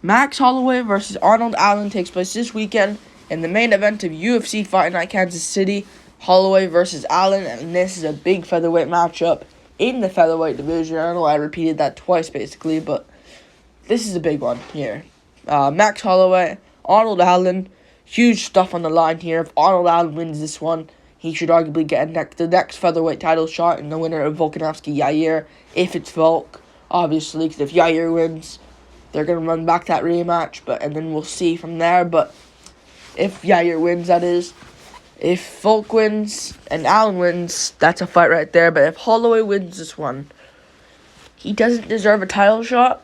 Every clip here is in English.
Max Holloway versus Arnold Allen takes place this weekend in the main event of UFC Fight Night Kansas City. Holloway versus Allen, and this is a big featherweight matchup in the featherweight division. I know I repeated that twice basically, but this is a big one here. Max Holloway, Arnold Allen, huge stuff on the line here. If Arnold Allen wins this one, he should arguably get the next featherweight title shot in the winner of Volkanovski-Yair, if it's Volk, obviously, because if Yair wins, they're going to run back that rematch, and then we'll see from there. But if Yair wins, that is. If Volk wins and Allen wins, that's a fight right there. But if Holloway wins this one, he doesn't deserve a title shot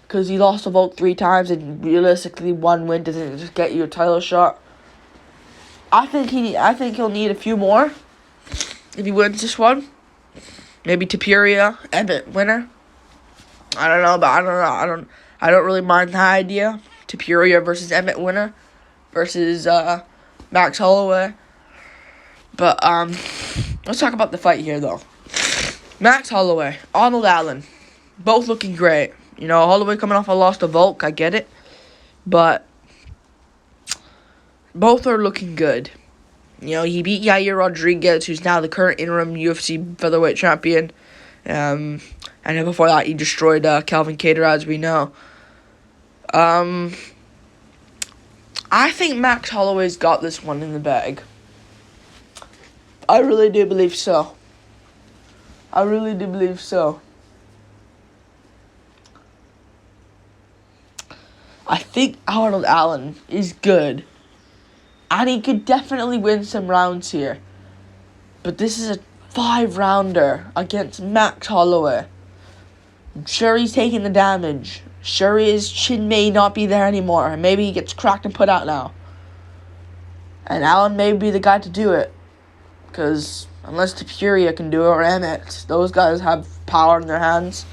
because he lost to Volk 3 times, and realistically, one win doesn't just get you a title shot. I think he'll need a few more if he wins this one. Maybe Topuria, Emmett winner. I don't know, but I don't really mind the idea. Topuria versus Emmett winner versus Max Holloway. But let's talk about the fight here though. Max Holloway, Arnold Allen, both looking great. You know, Holloway coming off a loss to Volk, I get it, but both are looking good. You know, he beat Yair Rodriguez, who's now the current interim UFC featherweight champion. And then before that, he destroyed Calvin Kattar, as we know. I think Max Holloway's got this one in the bag. I really do believe so. I think Arnold Allen is good. And he could definitely win some rounds here. But this is a 5-rounder against Max Holloway. I'm sure he's taking the damage. Sure, his chin may not be there anymore. Maybe he gets cracked and put out now. And Allen may be the guy to do it. Because unless Topuria can do it or Emmett, those guys have power in their hands.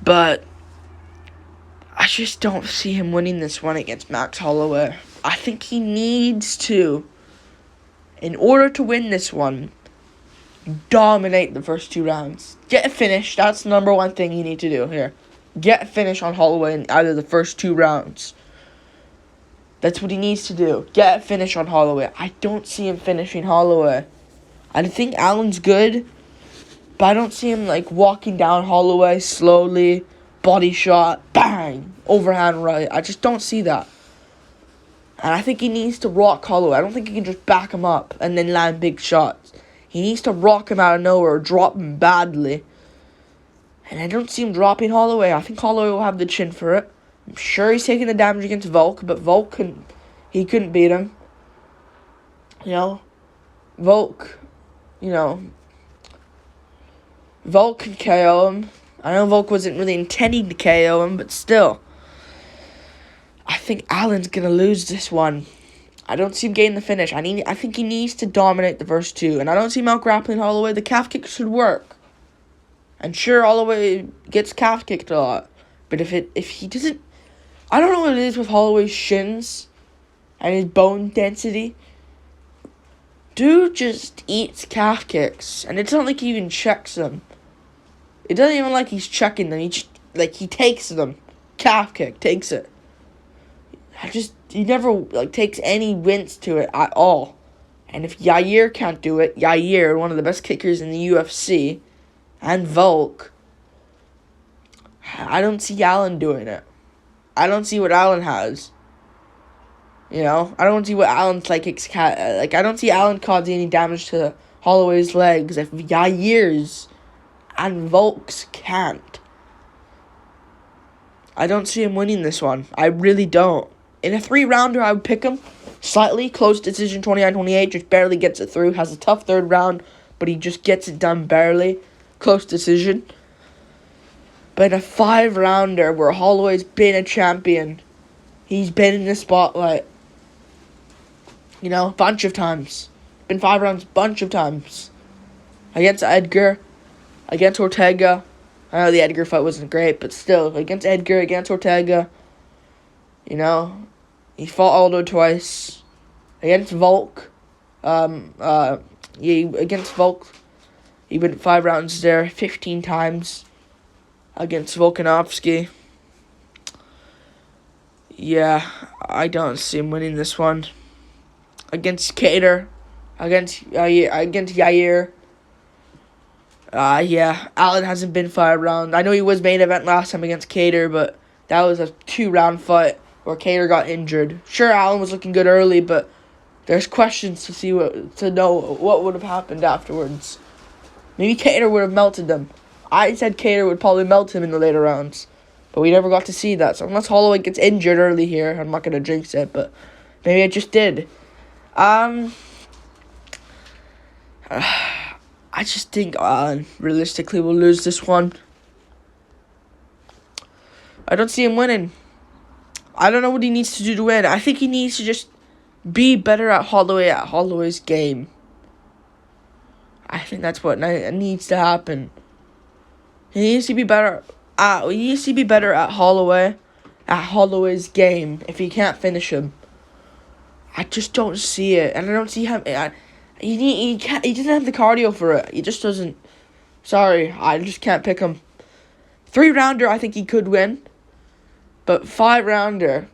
But I just don't see him winning this one against Max Holloway. I think he needs to, in order to win this one, dominate the first 2 rounds. Get a finish. That's the number one thing you need to do here. Get a finish on Holloway in either the first 2 rounds. That's what he needs to do. Get a finish on Holloway. I don't see him finishing Holloway. I think Allen's good, but I don't see him walking down Holloway slowly, body shot, bang, overhand right. I just don't see that. And I think he needs to rock Holloway. I don't think he can just back him up and then land big shots. He needs to rock him out of nowhere or drop him badly. And I don't see him dropping Holloway. I think Holloway will have the chin for it. I'm sure he's taking the damage against Volk, but Volk couldn't beat him. You know, Volk can KO him. I know Volk wasn't really intending to KO him, but still. I think Allen's going to lose this one. I don't see him getting the finish. I think he needs to dominate the first 2. And I don't see him out-grappling Holloway. The calf kick should work. And sure, Holloway gets calf kicked a lot. But if he doesn't... I don't know what it is with Holloway's shins and his bone density. Dude just eats calf kicks. And it's not like he even checks them. It doesn't even like he's checking them. He takes them. Calf kick. Takes it. He never takes any wince to it at all. And if Yair can't do it, Yair, one of the best kickers in the UFC, and Volk, I don't see Allen doing it. I don't see what Allen has. You know, I don't see what Allen's I don't see Allen causing any damage to Holloway's legs if Yair's and Volk's can't. I don't see him winning this one. I really don't. In a 3-rounder, I would pick him. Slightly close decision, 29-28, just barely gets it through. Has a tough 3rd round, but he just gets it done barely. Close decision. But in a 5-rounder where Holloway's been a champion, he's been in the spotlight, a bunch of times. Been 5 rounds, bunch of times. Against Edgar, against Ortega. I know the Edgar fight wasn't great, but still, against Edgar, against Ortega, he fought Aldo twice. Against Volk, against Volk, he went 5 rounds there, 15 times. Against Volkanovski. Yeah, I don't see him winning this one. Against Cater, against Yair. Yeah, Allen hasn't been 5 rounds. I know he was main event last time against Cater, but that was a 2-round fight where Cater got injured. Sure, Allen was looking good early, but there's questions to know what would have happened afterwards. Maybe Cater would have melted them. I said Cater would probably melt him in the later rounds, but we never got to see that. So unless Holloway gets injured early here, I'm not gonna jinx it, but maybe it just did. I just think Allen realistically will lose this one. I don't see him winning. I don't know what he needs to do to win. I think he needs to just be better at Holloway's game. I think that's what needs to happen. He needs to be better. At Holloway's game. If he can't finish him, I just don't see it, and I don't see him. He doesn't have the cardio for it. He just doesn't. Sorry, I just can't pick him. 3-rounder, I think he could win, but 5-rounder,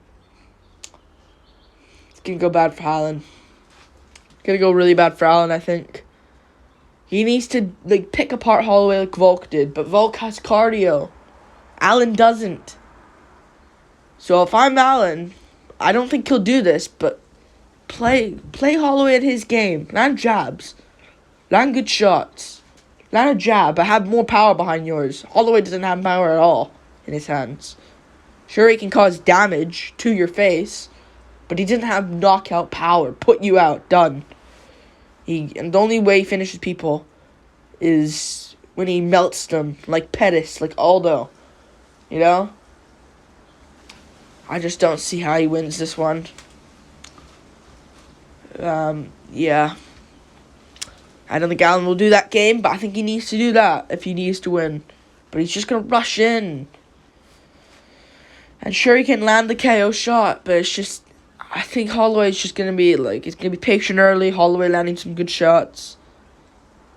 it's gonna go bad for Allen. It's gonna go really bad for Allen, I think. He needs to pick apart Holloway like Volk did, but Volk has cardio. Allen doesn't. So if I'm Allen, I don't think he'll do this, but play Holloway at his game. Land jabs. Land good shots. Land a jab, but have more power behind yours. Holloway doesn't have power at all in his hands. Sure, he can cause damage to your face, but he doesn't have knockout power. Put you out. Done. And the only way he finishes people is when he melts them, like Pettis, like Aldo. You know? I just don't see how he wins this one. Yeah. I don't think Allen will do that game, but I think he needs to do that if he needs to win. But he's just going to rush in. And sure, he can land the KO shot, but it's just, I think Holloway's just going to be, he's going to be patient early, Holloway landing some good shots.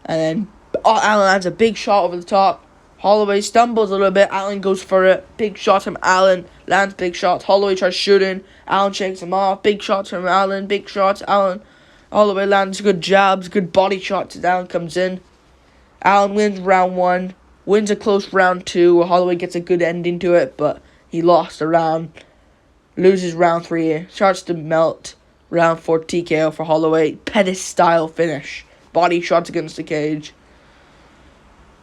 And then Allen lands a big shot over the top. Holloway stumbles a little bit, Allen goes for it. Big shot from Allen, lands big shots. Holloway tries shooting, Allen shakes him off. Big shots from Allen, big shots, Allen. Holloway lands good jabs, good body shots as Allen comes in. Allen wins round 1, wins a close round 2, where Holloway gets a good ending to it, but he lost a round. Loses round 3, starts to melt. Round 4 TKO for Holloway. Pettis style finish. Body shots against the cage.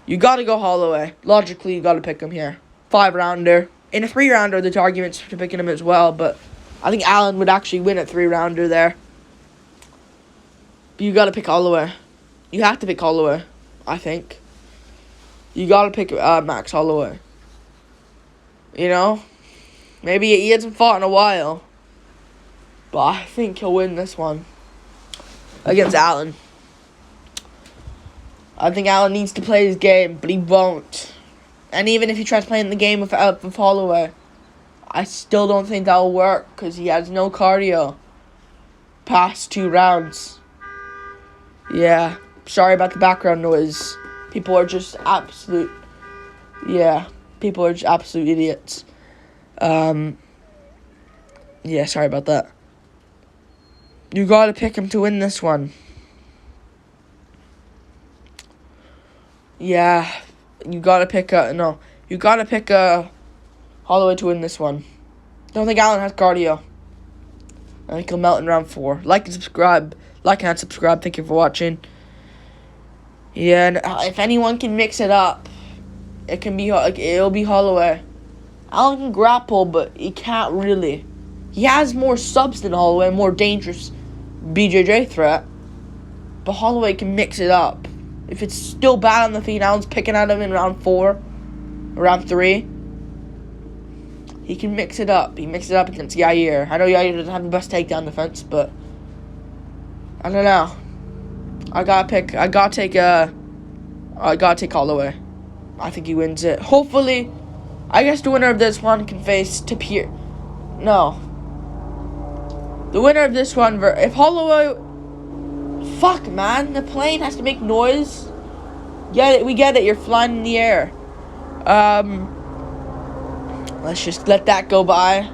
You gotta go Holloway. Logically, you gotta pick him here. 5-rounder. In a 3-rounder, there's arguments for picking him as well, but I think Allen would actually win a 3-rounder there. But you gotta pick Holloway. You have to pick Holloway, I think. You gotta pick Max Holloway. You know? Maybe he hasn't fought in a while, but I think he'll win this one against Allen. I think Allen needs to play his game, but he won't. And even if he tries playing the game with Holloway, I still don't think that will work because he has no cardio past 2 rounds. Yeah, sorry about the background noise. People are just absolute idiots. Yeah, sorry about that. You gotta pick him to win this one. Yeah, you gotta pick Holloway to win this one. Don't think Allen has cardio. I think he'll melt in round 4. Like and subscribe. Thank you for watching. Yeah, and if anyone can mix it up, it'll be Holloway. Allen can grapple, but he can't really. He has more subs than Holloway, more dangerous BJJ threat. But Holloway can mix it up. If it's still bad on the feet, Allen's picking at him in round 4, or round 3. He can mix it up. He mixed it up against Yair. I know Yair doesn't have the best takedown defense, but I don't know. I gotta take Holloway. I think he wins it. Hopefully, I guess the winner of this one can face Tapir. No. The winner of this one, if Holloway... Fuck, man. The plane has to make noise. Get it. We get it. You're flying in the air. Let's just let that go by.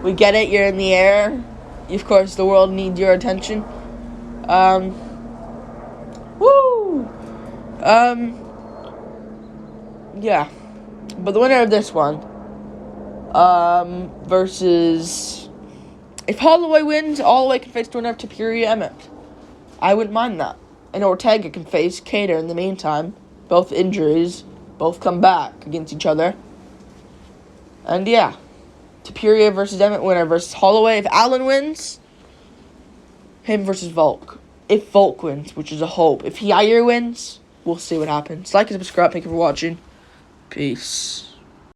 We get it. You're in the air. Of course, the world needs your attention. Woo! Yeah. But the winner of this one, versus... If Holloway wins, Holloway can face the winner of Tapiri Emmett. I wouldn't mind that. And Ortega can face Cater in the meantime. Both injuries. Both come back against each other. And yeah. Tapiri versus Emmett winner versus Holloway. If Allen wins, him versus Volk. If Volk wins, which is a hope. If Yair wins, we'll see what happens. Like and subscribe. Thank you for watching. Peace.